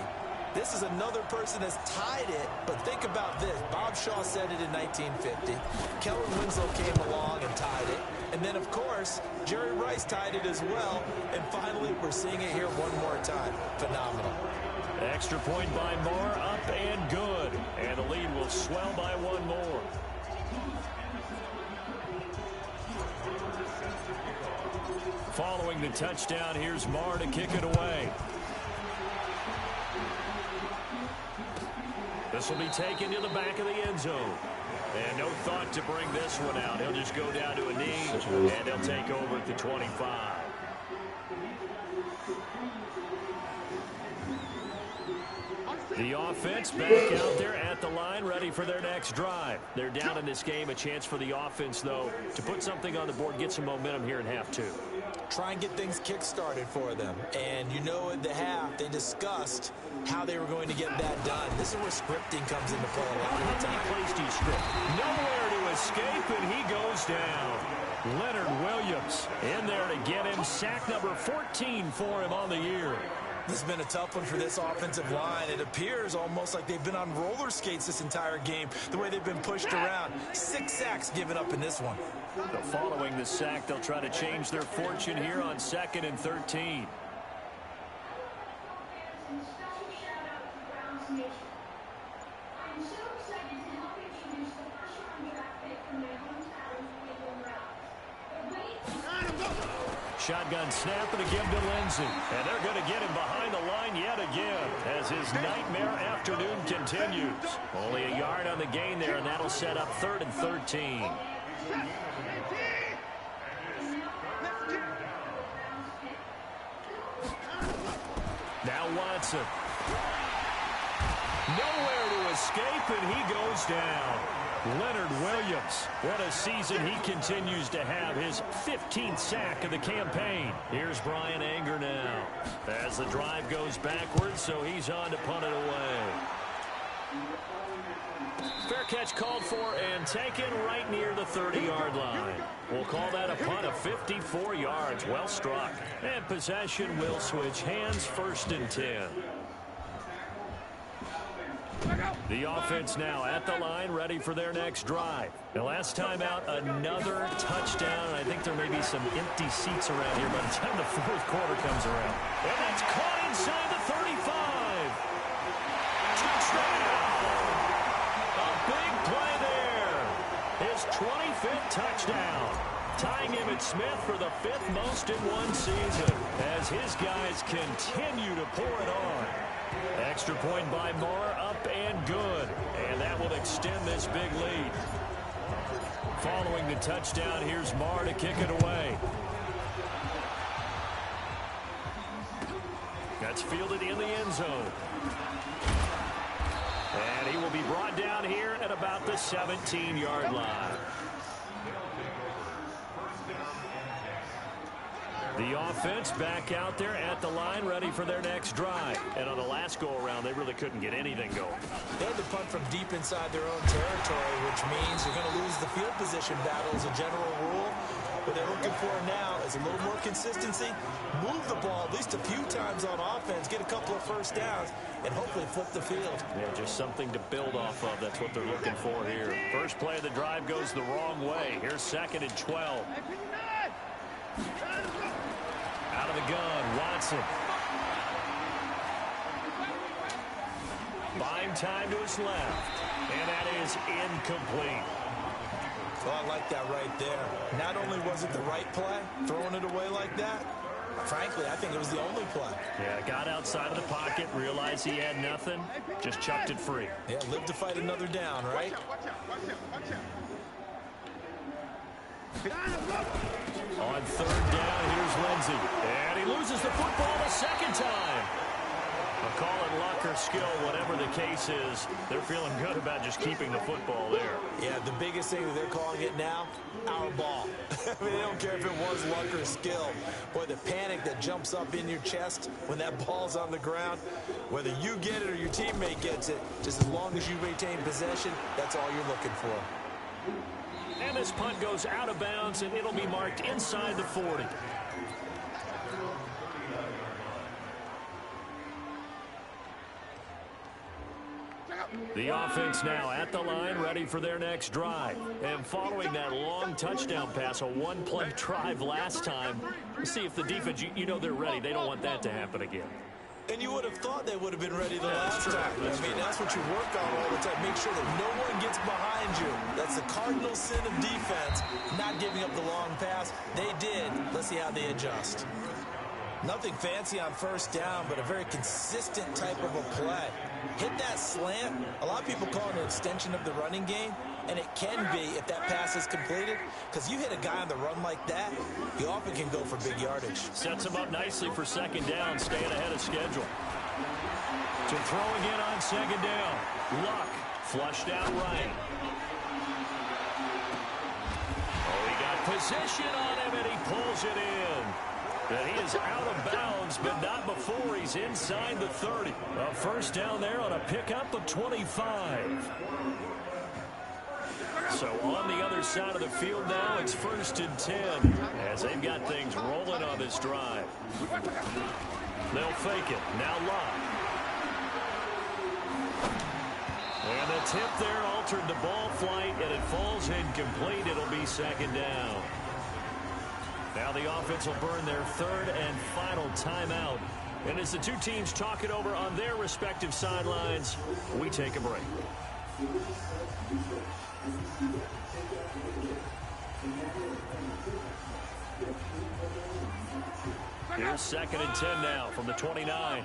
This is another person that's tied it, but think about this. Bob Shaw said it in 1950. Kellen Winslow came along and tied it. And then, of course, Jerry Rice tied it as well. And finally, we're seeing it here one more time. Phenomenal. Extra point by Moore, up and good. And the lead will swell by one more. Following the touchdown, here's Moore to kick it away. This will be taken to the back of the end zone. And no thought to bring this one out. He'll just go down to a knee, and he'll take over at the 25. The offense back out there at the line, ready for their next drive. They're down in this game. A chance for the offense, though, to put something on the board, get some momentum here in half two. Try and get things kick-started for them. And you know at the half, they discussed how they were going to get that done. This is where scripting comes into play a lot of the time. How many plays do you script? Nowhere to escape, and he goes down. Leonard Williams in there to get him. Sack number 14 for him on the year. This has been a tough one for this offensive line. It appears almost like they've been on roller skates this entire game, the way they've been pushed around. 6 sacks given up in this one. So following the sack, they'll try to change their fortune here on 2nd and 13. Shotgun snap and a give to Lindsey. And they're going to get him behind the line yet again as his nightmare afternoon continues. Only a yard on the gain there, and that'll set up 3rd and 13. Now Watson. Nowhere to escape, and he goes down. Leonard Williams, what a season he continues to have, his 15th sack of the campaign. Here's Brian Anger now as the drive goes backwards, so he's on to punt it away. Fair catch called for and taken right near the 30-yard line. We'll call that a punt of 54 yards. Well struck. And possession will switch hands, 1st and 10. The offense now at the line, ready for their next drive. The last time out, another touchdown. I think there may be some empty seats around here by the time the 4th quarter comes around. And that's caught inside the 35. Touchdown! A big play there. His 25th touchdown. Tying Emmitt Smith for the 5th most in one season as his guys continue to pour it on. Extra point by Moore, up and good. And that will extend this big lead. Following the touchdown, here's Moore to kick it away. That's fielded in the end zone. And he will be brought down here at about the 17-yard line. The offense back out there at the line, ready for their next drive. And on the last go-around, they really couldn't get anything going. They had to punt from deep inside their own territory, which means you're going to lose the field position battle as a general rule. What they're looking for now is a little more consistency, move the ball at least a few times on offense, get a couple of first downs, and hopefully flip the field. Yeah, just something to build off of. That's what they're looking for here. First play of the drive goes the wrong way. Here's 2nd and 12. Out of the gun, Watson. Buying time to his left. And that is incomplete. Well, I like that right there. Not only was it the right play, throwing it away like that, frankly, I think it was the only play. Yeah, got outside of the pocket, realized he had nothing, just chucked it free. Yeah, live to fight another down, right? On 3rd down, here's Lindsey. And he loses the football a 2nd time. I'll call it luck or skill, whatever the case is. They're feeling good about just keeping the football there. Yeah, the biggest thing that they're calling it now, our ball. I mean, they don't care if it was luck or skill. Boy, the panic that jumps up in your chest when that ball's on the ground, whether you get it or your teammate gets it, just as long as you retain possession, that's all you're looking for. And this punt goes out of bounds, and it'll be marked inside the 40. The offense now at the line, ready for their next drive. And following that long touchdown pass, a one-play drive last time, we'll see if the defense, you know they're ready. They don't want that to happen again. And you would have thought they would have been ready the last time. I mean, that's what you work on all the time. Make sure that no one gets behind you. That's the cardinal sin of defense, not giving up the long pass. They did. Let's see how they adjust. Nothing fancy on first down, but a very consistent type of a play. Hit that slant. A lot of people call it an extension of the running game, and it can be if that pass is completed, because you hit a guy on the run like that, he often can go for big yardage. Sets him up nicely for second down, staying ahead of schedule. To throw again on second down. Luck flushed out right. Oh, he got position on him, and he pulls it in. And he is out of bounds, but not before he's inside the 30. A first down there on a pickup of 25. So on the other side of the field now, it's 1st and 10 as they've got things rolling on this drive. They'll fake it. Now Luck. And the tip there altered the ball flight, and it falls incomplete. It'll be second down. Now the offense will burn their 3rd and final timeout. And as the two teams talk it over on their respective sidelines, we take a break. Here's 2nd and 10 now from the 29.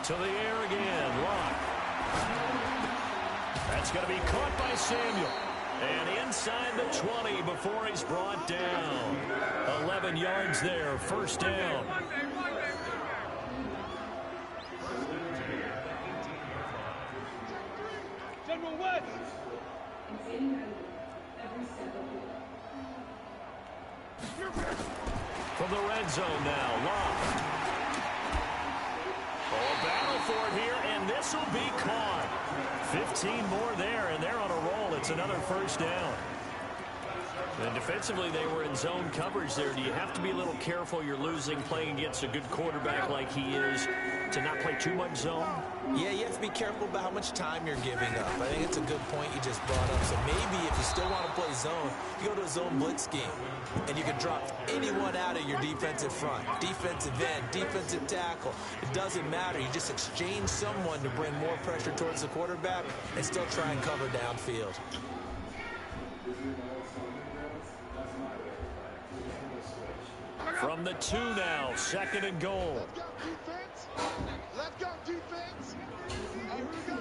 To the air again. Lock. That's going to be caught by Samuel. And inside the 20 before he's brought down. 11 yards there, first down. General West. From the red zone now, Love. Oh, a battle for it here, and this will be caught. 15 more there, and they're on a roll. It's another first down. And defensively, they were in zone coverage there. Do you have to be a little careful? You're losing, playing against a good quarterback like he is, to not play too much zone? Yeah, you have to be careful about how much time you're giving up. I think it's a good point you just brought up. So maybe if you still want to play zone, you go to a zone blitz scheme, and you can drop anyone out of your defensive front. Defensive end, defensive tackle. It doesn't matter. You just exchange someone to bring more pressure towards the quarterback and still try and cover downfield. From the 2 now, 2nd and goal. Let's go, defense. Here we go.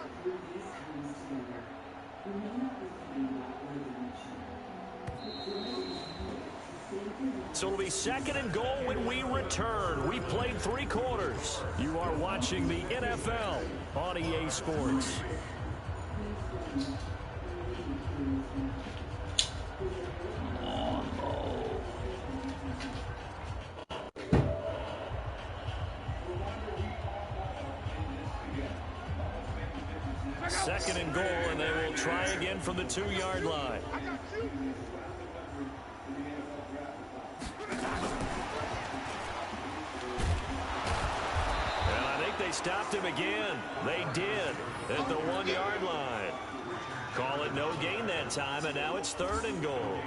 So it'll be 2nd and goal when we return. We played 3 quarters. You are watching the NFL on EA Sports. Second and goal, and they will try again from the 2-yard line. And I think they stopped him again. They did at the 1-yard line. Call it no gain that time, and now it's 3rd and goal.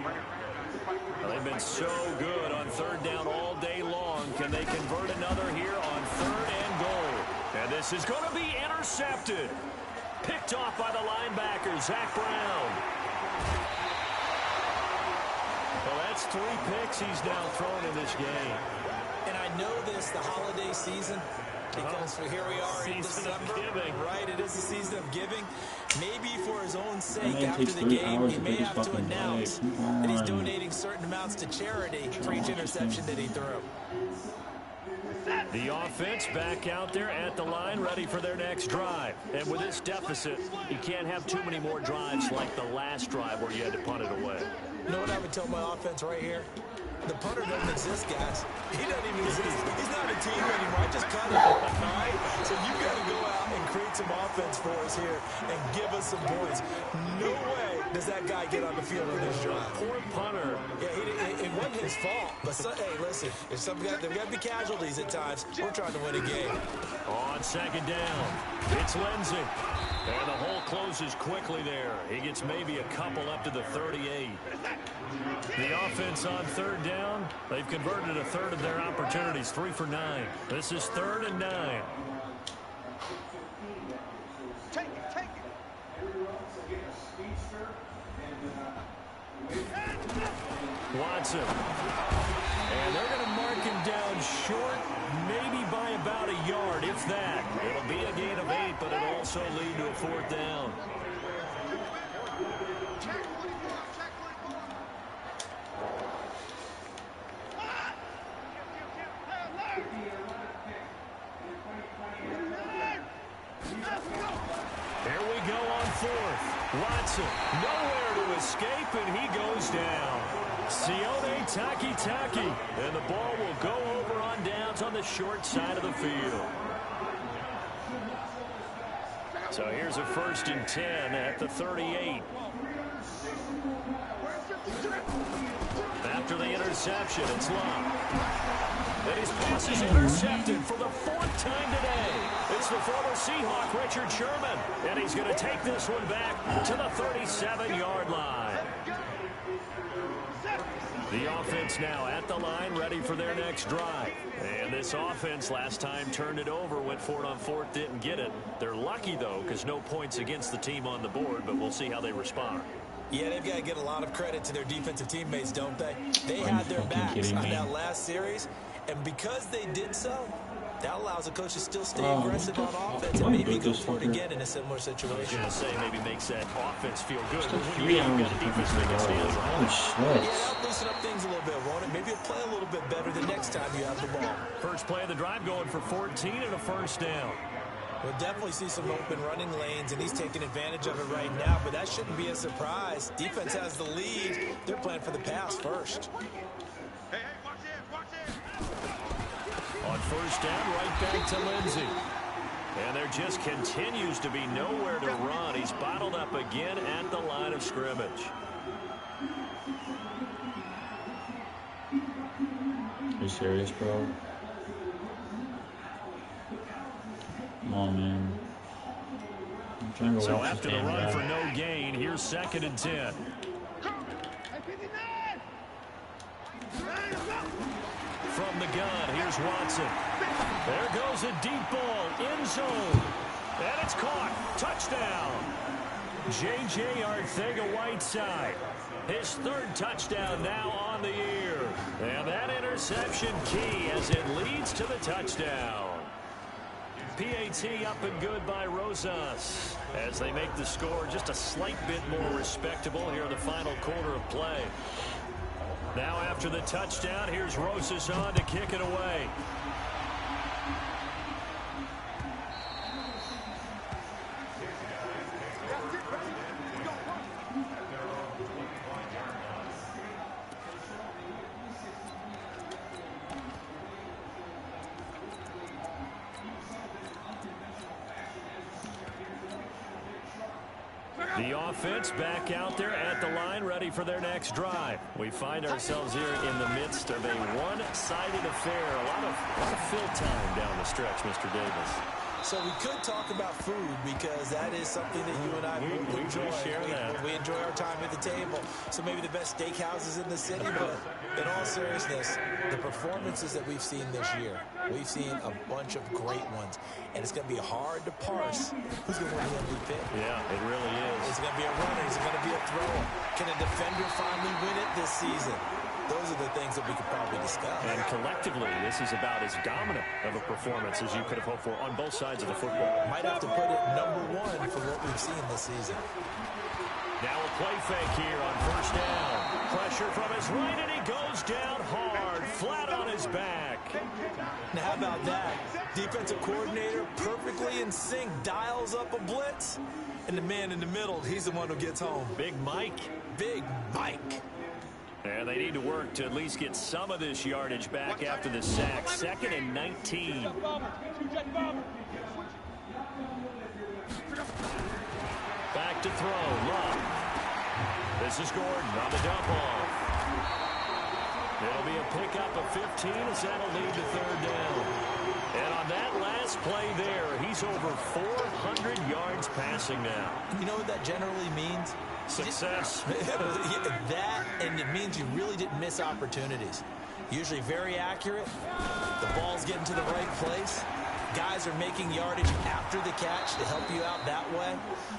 Well, they've been so good on 3rd down all day long. Can they convert another here on 3rd and goal? And this is going to be intercepted. Picked off by the linebacker, Zach Brown. Well, that's 3 picks he's now thrown in this game. And I know this, the holiday season, because here we are in December. Right, it is the season of giving. Maybe for his own sake, after the game, he may have to announce that he's donating certain amounts to charity for each interception that he threw. The offense back out there at the line, ready for their next drive. And with this deficit, you can't have too many more drives like the last drive where you had to punt it away. You know what I would tell my offense right here? The punter doesn't exist, guys. He doesn't even exist. He's not a team anymore. I just cut him. All right? So you got to go out and create some offense for us here and give us some points. No way does that guy get on the field on this drive. Poor punter. Yeah, it wasn't his fault. But, hey, listen, if there got to be casualties at times. We're trying to win a game. On second down, it's Lindsey. And the hole closes quickly there. He gets maybe a couple up to the 38. The offense on third down, they've converted a third of their opportunities, 3 for 9. This is 3rd and 9. Take it. Watson. And they're going to mark him down short, maybe by about a yard, if that. It'll be a gain of 8, but it'll also lead to a 4th down. Here we go on 4th. Watson, nowhere to escape, and he goes down. Sione Taki. And the ball will go over on downs on the short side of the field. So here's a 1st and 10 at the 38. After the interception, it's Love. And his pass is intercepted for the 4th time today. It's the former Seahawk, Richard Sherman. And he's going to take this one back to the 37-yard line. The offense now at the line, ready for their next drive. And this offense last time turned it over, went for it on 4th, didn't get it. They're lucky, though, because no points against the team on the board, but we'll see how they respond. Yeah, they've got to get a lot of credit to their defensive teammates, don't they? They had their backs on that last series, and because they did so, that allows the coach to still stay aggressive on offense and maybe go for it again in a similar situation. I was going to say maybe makes that offense feel good. But when you got a defense that can stand yeah, that'll loosen up things a little bit, won't it? Maybe you'll play a little bit better the next time you have the ball. First play of the drive going for 14 and a 1st down. We'll definitely see some open running lanes, and he's taking advantage of it right now, but that shouldn't be a surprise. Defense has the lead. They're playing for the pass first. Hey, watch it. On 1st down, right back to Lindsey. And there just continues to be nowhere to run. He's bottled up again at the line of scrimmage. Are you serious, bro? Come on, man. I'm trying to go So watch after this the game, run bro. for no gain, here's 2nd and 10. From the gun, here's Watson. There goes a deep ball, end zone. And it's caught. Touchdown. J.J. Arcega-Whiteside. His 3rd touchdown now on the year. And that interception key as it leads to the touchdown. PAT up and good by Rosas as they make the score just a slight bit more respectable here in the final quarter of play. Now after the touchdown, here's Rosas on to kick it away. The offense back out there at the line, ready for their next drive. We find ourselves here in the midst of a one-sided affair. A lot of fill time down the stretch, Mr. Davis. So we could talk about food because that is something that you and I enjoy. We enjoy our time at the table. So maybe the best steakhouses in the city, but in all seriousness, the performances that we've seen this year, we've seen a bunch of great ones. And it's going to be hard to parse who's going to win the MVP. Yeah, it really is. Is it going to be a runner? Is it going to be a thrower? Can a defender finally win it this season? Those are the things that we could probably discuss. And collectively, this is about as dominant of a performance as you could have hoped for on both sides of the football. Might have to put it #1 for what we've seen this season. Now a play fake here on 1st down. Pressure from his right, and he goes down hard, flat on his back. Now how about that? Defensive coordinator perfectly in sync, dials up a blitz, and the man in the middle, he's the one who gets home. Big Mike. Big Mike. And they need to work to at least get some of this yardage back after the sack. 2nd and 19. Back to throw. Love. This is Gordon on the dump off. It'll be a pickup of 15 as that'll lead to 3rd down. And on that last play there, he's over 400 yards passing now. You know what that generally means? Success. That, and it means you really didn't miss opportunities. Usually very accurate. The ball's getting to the right place. Guys are making yardage after the catch to help you out that way.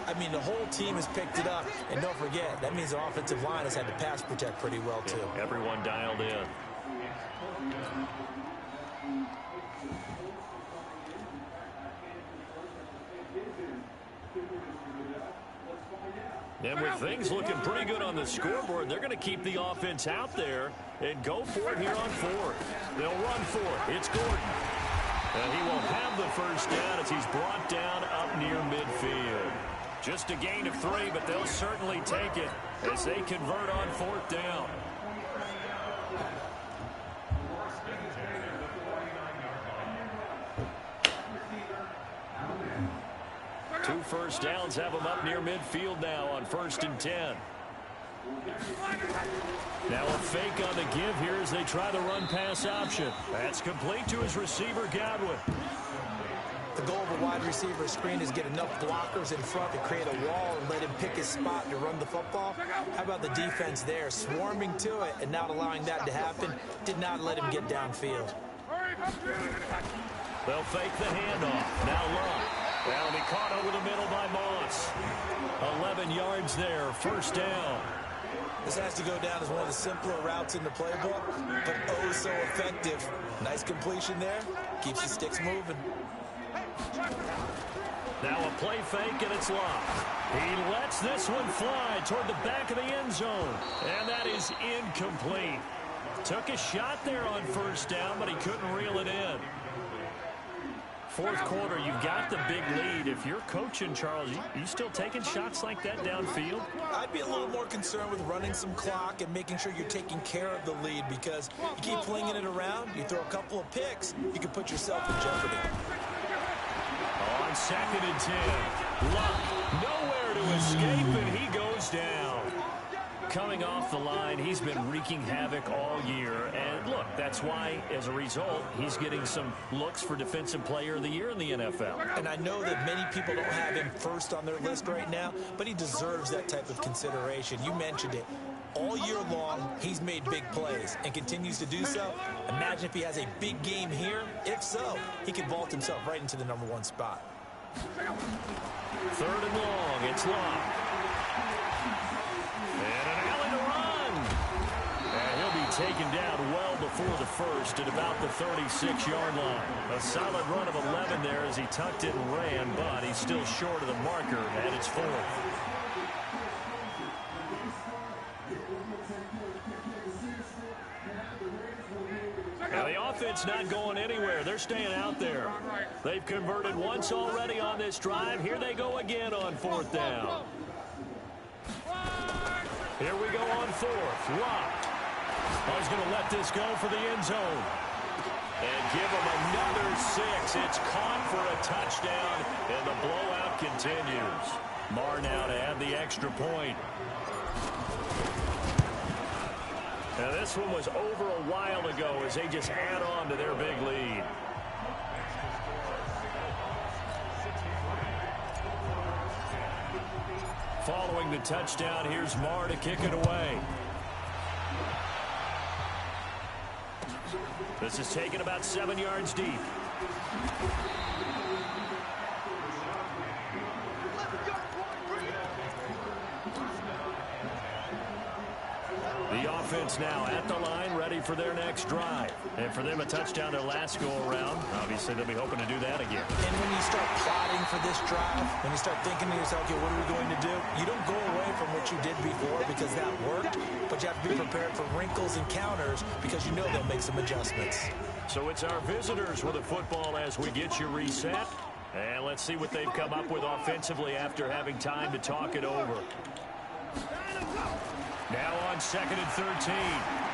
I mean, the whole team has picked it up. And don't forget, that means the offensive line has had to pass protect pretty well, too. Everyone dialed in. And with things looking pretty good on the scoreboard, they're going to keep the offense out there and go for it here on 4th. They'll run for it. It's Gordon. And he will have the first down as he's brought down up near midfield. Just a gain of 3, but they'll certainly take it as they convert on 4th down. Two first downs have them up near midfield now on 1st and 10. Now a fake on the give here as they try the run-pass option. That's complete to his receiver, Godwin. The goal of a wide receiver screen is get enough blockers in front to create a wall and let him pick his spot to run the football. How about the defense there, swarming to it and not allowing that to happen? Did not let him get downfield. They'll fake the handoff. Now Love. That'll be caught over the middle by Moss. 11 yards there, first down. This has to go down as one of the simpler routes in the playbook, but oh so effective. Nice completion there. Keeps the sticks moving. Now a play fake, and it's Love. He lets this one fly toward the back of the end zone, and that is incomplete. Took a shot there on first down, but he couldn't reel it in. 4th quarter, you've got the big lead. If you're coaching, Charles, you still taking shots like that downfield? I'd be a little more concerned with running some clock and making sure you're taking care of the lead, because you keep flinging it around, you throw a couple of picks, you can put yourself in jeopardy. On 2nd and 10, Luck nowhere to escape, and he goes down. Coming off the line, he's been wreaking havoc all year. And look, that's why, as a result, he's getting some looks for Defensive Player of the Year in the NFL. And I know that many people don't have him first on their list right now, but he deserves that type of consideration. You mentioned it. All year long, he's made big plays and continues to do so. Imagine if he has a big game here. If so, he could vault himself right into the #1 spot. 3rd and long, it's Long. And an alley to run. And he'll be taken down well before the first at about the 36-yard line. A solid run of 11 there as he tucked it and ran, but he's still short of the marker at its 4th. Now the offense not going anywhere. They're staying out there. They've converted once already on this drive. Here they go again on 4th down. Here we go on 4th. Lock. Oh, he's going to let this go for the end zone. And give him another 6. It's caught for a touchdown, and the blowout continues. Marr now to add the extra point. Now this one was over a while ago as they just add on to their big lead. Following the touchdown, here's Marr to kick it away. This is taken about 7 yards deep. The offense now at the line, ready for their next drive. And for them, a touchdown their last go-around. Obviously, they'll be hoping to do that again. And when you start plotting for this drive, when you start thinking to yourself, okay, what are we going to do? You don't go away from what you did before because that worked, but you have to be prepared for wrinkles and counters because you know they'll make some adjustments. So it's our visitors with the football as we get you reset. And let's see what they've come up with offensively after having time to talk it over. Now on on 2nd and 13.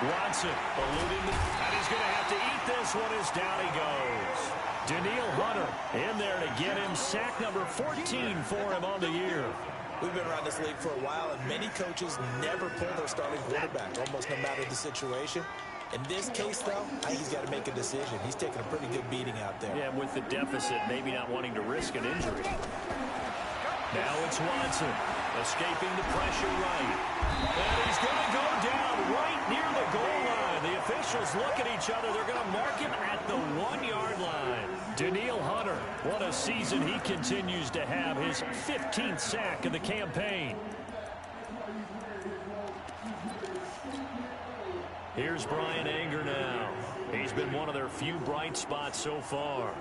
Watson eluding and he's going to have to eat this one as down he goes. Danielle Hunter in there to get him sack number 14 for him on the year. We've been around this league for a while, and many coaches never pull their starting quarterback, almost no matter the situation. In this case, though, I think he's got to make a decision. He's taking a pretty good beating out there. Yeah, with the deficit, maybe not wanting to risk an injury. Now it's Watson, escaping the pressure right. And he's going to go down right near the goal line. The officials look at each other. They're going to mark him at the 1-yard line. Danielle Hunter, what a season he continues to have. His 15th sack of the campaign. Here's Brian Anger now. He's been one of their few bright spots so far.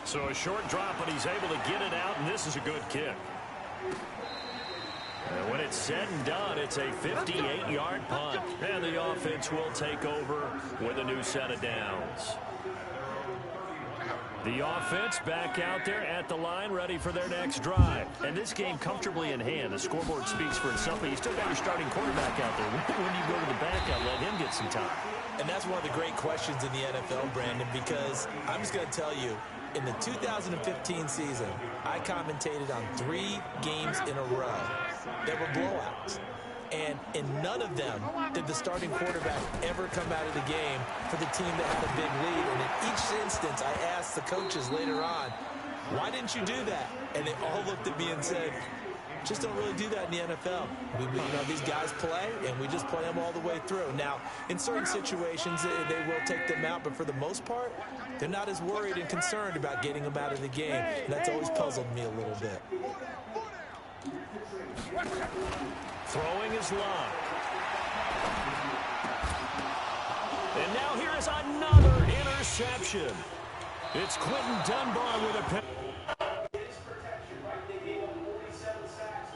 So a short drop, but he's able to get it out, and this is a good kick. And when it's said and done, it's a 58-yard punt. And the offense will take over with a new set of downs. The offense back out there at the line, ready for their next drive. And this game comfortably in hand. The scoreboard speaks for itself, but you still got your starting quarterback out there. When you go to the backup, let him get some time. And that's one of the great questions in the NFL, Brandon, because I'm just going to tell you, in the 2015 season, I commentated on 3 games in a row that were blowouts. And in none of them did the starting quarterback ever come out of the game for the team that had a big lead. And in each instance, I asked the coaches later on, why didn't you do that? And they all looked at me and said, just don't really do that in the NFL. These guys play, and we just play them all the way through. Now, in certain situations, they will take them out, but for the most part, they're not as worried and concerned about getting them out of the game. And that's always puzzled me a little bit. Throwing is locked. And now here is another interception. It's Quentin Dunbar with a pick.